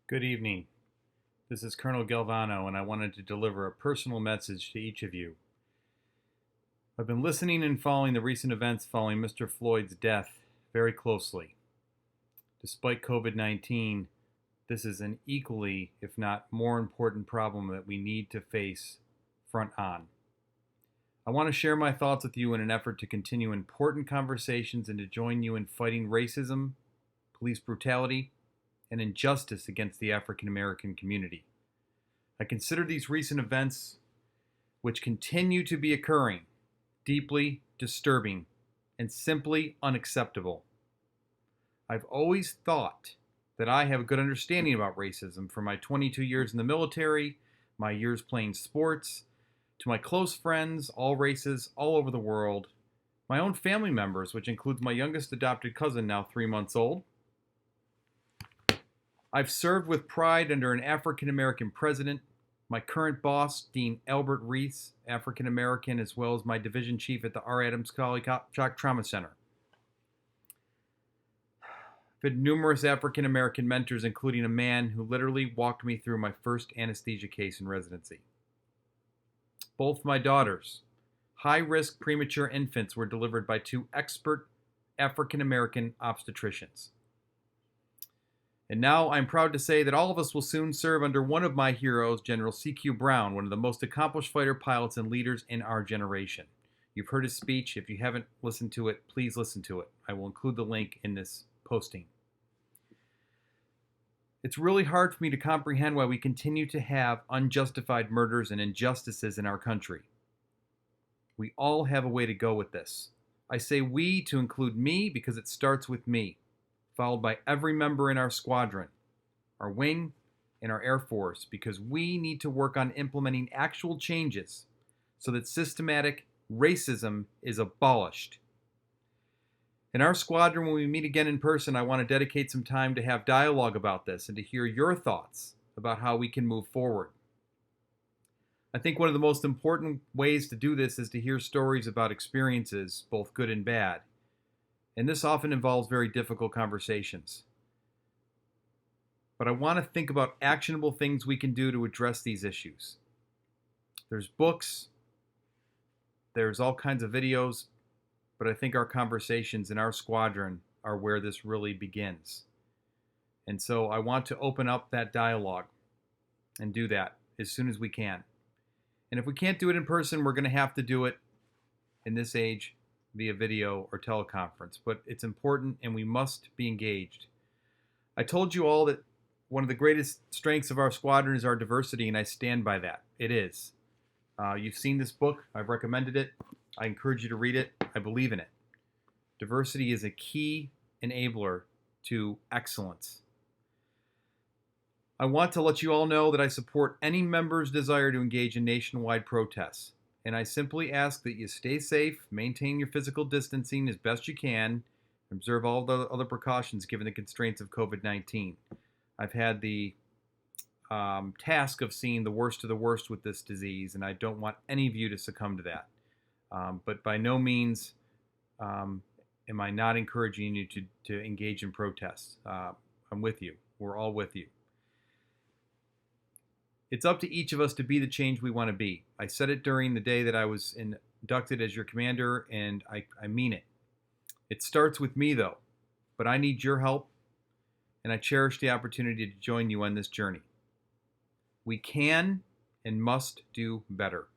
Good evening. This is Colonel Galvano, and I wanted to deliver a personal message to each of you. I've been listening and following the recent events following Mr. Floyd's death very closely. Despite COVID-19, this is an equally, if not more important problem that we need to face front on. I want to share my thoughts with you in an effort to continue important conversations and to join you in fighting racism, police brutality, and injustice against the African American community. I consider these recent events, which continue to be occurring, deeply disturbing and simply unacceptable. I've always thought that I have a good understanding about racism from my 22 years in the military, my years playing sports, to my close friends, all races, all over the world, my own family members, which includes my youngest adopted cousin, now 3 months old. I've served with pride under an African American president, my current boss, Dean Albert Reese, African American, as well as my division chief at the R. Adams College Shock Trauma Center. I've had numerous African American mentors, including a man who literally walked me through my first anesthesia case in residency. Both my daughters, high-risk premature infants, were delivered by two expert African American obstetricians. And now I'm proud to say that all of us will soon serve under one of my heroes, General C.Q. Brown, one of the most accomplished fighter pilots and leaders in our generation. You've heard his speech. If you haven't listened to it, please listen to it. I will include the link in this posting. It's really hard for me to comprehend why we continue to have unjustified murders and injustices in our country. We all have a way to go with this. I say we to include me because it starts with me, followed by every member in our squadron, our wing, and our Air Force, because we need to work on implementing actual changes so that systematic racism is abolished. In our squadron, when we meet again in person, I want to dedicate some time to have dialogue about this and to hear your thoughts about how we can move forward. I think one of the most important ways to do this is to hear stories about experiences, both good and bad. And this often involves very difficult conversations. But I want to think about actionable things we can do to address these issues. There's books, there's all kinds of videos, but I think our conversations in our squadron are where this really begins. And so I want to open up that dialogue and do that as soon as we can. And if we can't do it in person, we're going to have to do it in this age via video or teleconference, but it's important and we must be engaged. I told you all that one of the greatest strengths of our squadron is our diversity, and I stand by that. It is. You've seen this book. I've recommended it. I encourage you to read it. I believe in it. Diversity is a key enabler to excellence. I want to let you all know that I support any member's desire to engage in nationwide protests. And I simply ask that you stay safe, maintain your physical distancing as best you can, and observe all the other precautions given the constraints of COVID-19. I've had the task of seeing the worst of the worst with this disease, and I don't want any of you to succumb to that. But by no means am I not encouraging you to engage in protests. I'm with you. We're all with you. It's up to each of us to be the change we want to be. I said it during the day that I was inducted as your commander, and I mean it. It starts with me, though, but I need your help, and I cherish the opportunity to join you on this journey. We can and must do better.